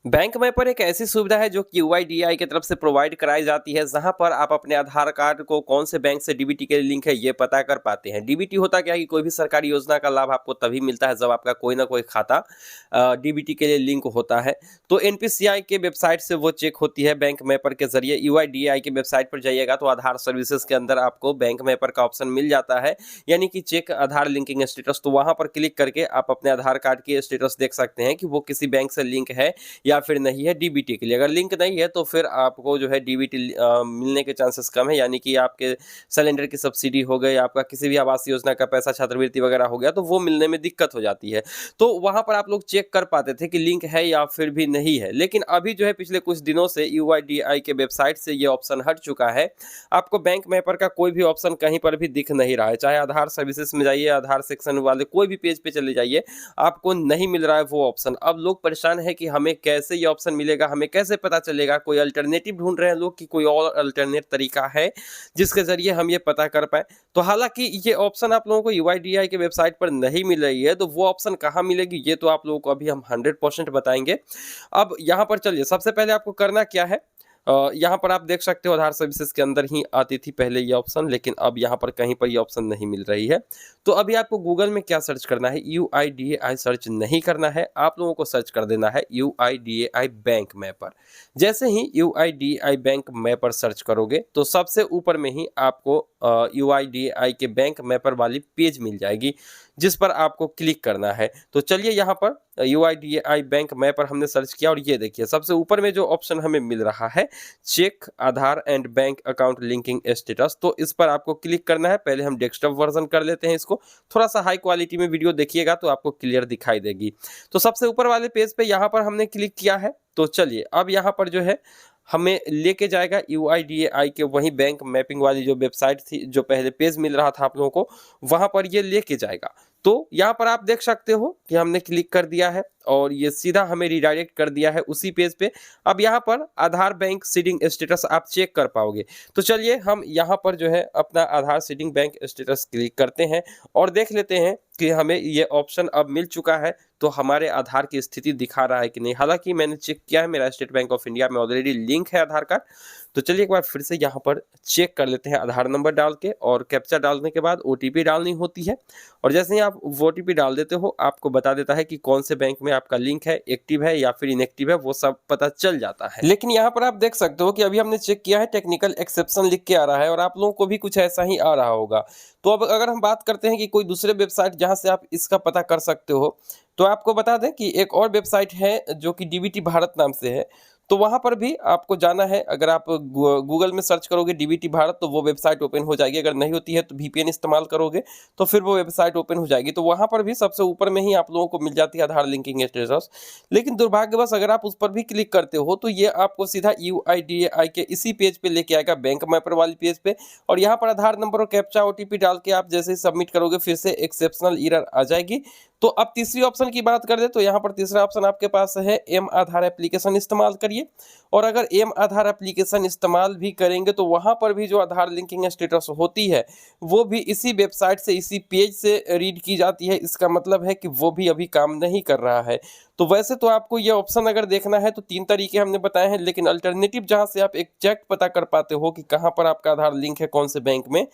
Bank में पर एक ऐसी सुविधा है जो कि यूआईडीएआई की तरफ से प्रोवाइड कराई जाती है, जहां पर आप अपने आधार कार्ड को कौन से बैंक से डीबीटी के लिए लिंक है ये पता कर पाते हैं। डीबीटी होता क्या है कि कोई भी सरकारी योजना का लाभ आपको तभी मिलता है जब आपका कोई ना कोई खाता डीबीटी के लिए लिंक होता है। तो एनपीसीआई के वेबसाइट से वो चेक होती है बैंक मैपर के जरिए। यूआईडीएआई की वेबसाइट पर जाइएगा तो आधार सर्विसेज के अंदर आपको बैंक मैपर का ऑप्शन मिल जाता है, यानी कि चेक आधार लिंकिंग स्टेटस। तो वहां पर क्लिक करके आप अपने आधार कार्ड की स्टेटस देख सकते हैं कि वो किसी बैंक से लिंक है या फिर नहीं है डीबीटी के लिए। अगर लिंक नहीं है तो फिर आपको जो है डीबीटी मिलने के चांसेस कम है, यानी कि आपके सिलेंडर की सब्सिडी हो गई, आपका किसी भी आवास योजना का पैसा, छात्रवृत्ति वगैरह हो गया, तो वो मिलने में दिक्कत हो जाती है। तो वहां पर आप लोग चेक कर पाते थे कि लिंक है या फिर भी नहीं है। लेकिन अभी जो है पिछले कुछ दिनों से यूआईडीआई के वेबसाइट से ये ऑप्शन हट चुका है। आपको बैंक मैपर का कोई भी ऑप्शन कहीं पर भी दिख नहीं रहा है। चाहे आधार सर्विसेज में जाइए, आधार सेक्शन वाले कोई भी पेज पे चले जाइए, आपको नहीं मिल रहा है वो ऑप्शन। अब लोग परेशान है कि हमें कैसे ये ऑप्शन मिलेगा, हमें कैसे पता चलेगा। कोई अल्टरनेटिव ढूंढ रहे हैं लोग कि कोई और अल्टरनेट तरीका है जिसके जरिए हम ये पता कर पाए। तो हालांकि ये ऑप्शन आप लोगों को यूआईडीआई के वेबसाइट पर नहीं मिल रही है, तो वो ऑप्शन कहाँ मिलेगी ये तो आप लोगों को अभी हम 100% बताएंगे। अब यहाँ पर चलिए, सबसे पहले आपको करना क्या है, यहाँ पर आप देख सकते हो आधार सर्विसेज के अंदर ही आती थी पहले ये ऑप्शन, लेकिन अब यहाँ पर कहीं पर ये ऑप्शन नहीं मिल रही है। तो अभी आपको गूगल में क्या सर्च करना है, यूआईडीएआई सर्च नहीं करना है, आप लोगों को सर्च कर देना है यूआईडीएआई बैंक मैपर। जैसे ही यूआईडीएआई बैंक मैपर सर्च करोगे तो सबसे ऊपर में ही आपको यूआईडीएआई के बैंक मैपर वाली पेज मिल जाएगी, जिस पर आपको क्लिक करना है। तो चलिए, यहाँ पर यूआईडीएआई बैंक मैपर हमने सर्च किया और ये देखिए सबसे ऊपर में जो ऑप्शन हमें मिल रहा है, check Aadhaar and bank account linking status, तो इस पर आपको क्लिक करना है। पहले हम डेस्कटॉप वर्जन कर लेते हैं इसको, थोड़ा सा हाई क्वालिटी में वीडियो देखिएगा तो आपको क्लियर दिखाई देगी। तो सबसे ऊपर वाले पेज पे यहाँ पर हमने क्लिक किया है। तो चलिए, अब यहाँ पर जो है हमें लेके जाएगा यूआईडीएआई के वही बैंक मैपिंग वाली जो वेबसाइट थी, जो पहले पेज मिल रहा था आप लोगों को, वहां पर ये लेके जाएगा। तो यहाँ पर आप देख सकते हो कि हमने क्लिक कर दिया है और ये सीधा हमें रिडायरेक्ट कर दिया है उसी पेज पे। अब यहाँ पर आधार बैंक सीडिंग स्टेटस आप चेक कर पाओगे। तो चलिए, हम यहाँ पर जो है अपना आधार सीडिंग बैंक स्टेटस क्लिक करते हैं और देख लेते हैं कि हमें ये ऑप्शन अब मिल चुका है, तो हमारे आधार की स्थिति दिखा रहा है कि नहीं। हालांकि मैंने चेक किया है, मेरा स्टेट बैंक ऑफ इंडिया में ऑलरेडी लिंक है आधार कार्ड। तो चलिए एक बार फिर से यहाँ पर चेक कर लेते हैं आधार नंबर डाल के, और कैप्चा डालने के बाद ओटीपी डालनी होती है। और जैसे ही आप ओटीपी डाल देते हो, आपको बता देता है कि कौन से बैंक में आपका लिंक है, एक्टिव है या फिर इनएक्टिव है, वो सब पता चल जाता है। लेकिन यहाँ पर आप देख सकते हो कि अभी हमने चेक किया है, टेक्निकल एक्सेप्शन लिख के आ रहा है और आप लोगों को भी कुछ ऐसा ही आ रहा होगा। तो अब अगर हम बात करते हैं कि कोई दूसरे वेबसाइट जहां से आप इसका पता कर सकते हो, तो आपको बता दें कि एक और वेबसाइट है जो कि डीबीटी भारत नाम से है। तो वहां पर भी आपको जाना है। अगर आप गूगल में सर्च करोगे डीबीटी भारत तो वो वेबसाइट ओपन हो जाएगी। अगर नहीं होती है तो वीपीएन इस्तेमाल करोगे तो फिर वो वेबसाइट ओपन हो जाएगी। तो वहां पर भी सबसे ऊपर में ही आप लोगों को मिल जाती है आधार लिंकिंग स्टेटस। लेकिन दुर्भाग्यवश अगर आप उस पर भी क्लिक करते हो तो ये आपको सीधा यूआईडीएआई के इसी पेज पे लेके आएगा, बैंक मैपर वाली पेज पे। और यहाँ पर आधार नंबर और कैप्चा ओटीपी डाल के आप जैसे ही सबमिट करोगे, फिर से एक्सेप्शनल एरर आ जाएगी। तो अब तीसरी ऑप्शन की बात कर दे तो यहाँ पर तीसरा ऑप्शन आपके पास है एम आधार एप्लीकेशन इस्तेमाल करिए। और अगर एम आधार एप्लीकेशन इस्तेमाल भी करेंगे तो वहां पर भी जो आधार लिंकिंग स्टेटस होती है वो भी इसी वेबसाइट से, इसी पेज से रीड की जाती है। इसका मतलब है कि वो भी अभी काम नहीं कर रहा है। तो वैसे तो आपको ये ऑप्शन अगर देखना है तो 3 तरीके हमने बताए हैं, लेकिन अल्टरनेटिव जहां से आप एग्जैक्ट पता कर पाते हो कि कहां पर आपका आधार लिंक है कौन से बैंक में,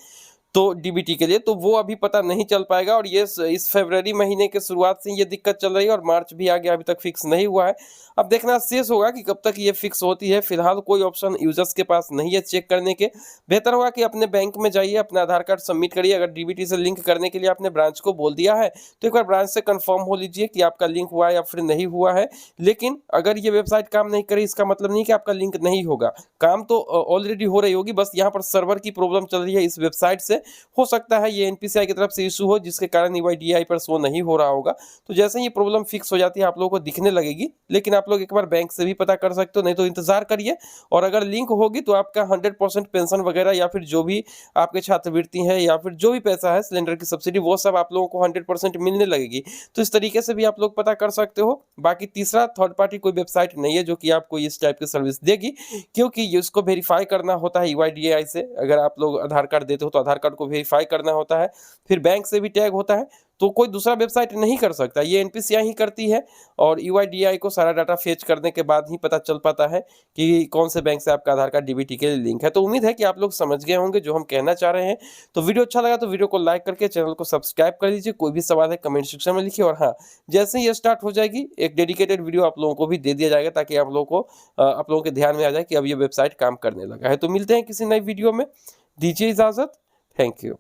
तो डीबीटी के लिए, तो वो अभी पता नहीं चल पाएगा। और ये इस फरवरी महीने के शुरुआत से ये दिक्कत चल रही है और मार्च भी आ गया, अभी तक फिक्स नहीं हुआ है। अब देखना शेष होगा कि कब तक ये फिक्स होती है। फिलहाल कोई ऑप्शन यूजर्स के पास नहीं है चेक करने के। बेहतर होगा कि अपने बैंक में जाइए, अपना आधार कार्ड सबमिट करिए। अगर डीबीटी से लिंक करने के लिए आपने ब्रांच को बोल दिया है तो एक बार ब्रांच से कंफर्म हो लीजिए कि आपका लिंक हुआ है या फिर नहीं हुआ है। लेकिन अगर ये वेबसाइट काम नहीं करे, इसका मतलब नहीं कि आपका लिंक नहीं होगा, काम तो ऑलरेडी हो रही होगी। बस यहाँ पर सर्वर की प्रॉब्लम चल रही है इस वेबसाइट से। हो सकता है ये एनपीसीआई की तरफ से इशू हो, जिसके कारण यूआईडीएआई पर शो नहीं हो रहा होगा। तो जैसे ही ये प्रॉब्लम फिक्स हो जाती है आप लोगों को दिखने लगेगी। लेकिन आप लोग एक बार बैंक से भी पता कर सकते हो, नहीं तो इंतजार करिए। और अगर लिंक होगी तो आपका 100% पेंशन वगैरह या फिर जो भी आपके छात्रवृत्ति है या फिर जो भी पैसा है, सिलेंडर की सब्सिडी, वो सब आप लोगों को 100% मिलने लगेगी। तो इस तरीके से भी आप लोग पता कर सकते हो। बाकी तीसरा थर्ड पार्टी कोई वेबसाइट नहीं है जो कि आपको इस टाइप की सर्विस देगी, क्योंकि इसको वेरीफाई करना होता है यूआईडीएआई से। अगर आप लोग आधार कार्ड देते हो तो आधार कार्ड को वेरीफाई करना होता है, फिर बैंक से भी टैग होता है। तो कोई दूसरा वेबसाइट नहीं कर सकता, ये एनपीसीआई ही करती है। और यूआईडीआई को सारा डाटा फेच करने के बाद ही पता चल पाता है कि कौन से बैंक से आपका आधार कार्ड डीबीटी के लिए लिंक है। तो उम्मीद है कि आप लोग समझ गए होंगे जो हम कहना चाह रहे हैं। तो वीडियो अच्छा लगा तो वीडियो को लाइक करके चैनल को सब्सक्राइब कर लीजिए। कोई भी सवाल है कमेंट सेक्शन में लिखिए। और हाँ, जैसे ही ये स्टार्ट हो जाएगी एक डेडिकेटेड वीडियो आप लोगों को भी दे दिया जाएगा, ताकि आप लोगों के ध्यान में आ जाए कि अब ये वेबसाइट काम करने लगा है। तो मिलते हैं किसी नई वीडियो में, दीजिए इजाजत। Thank you.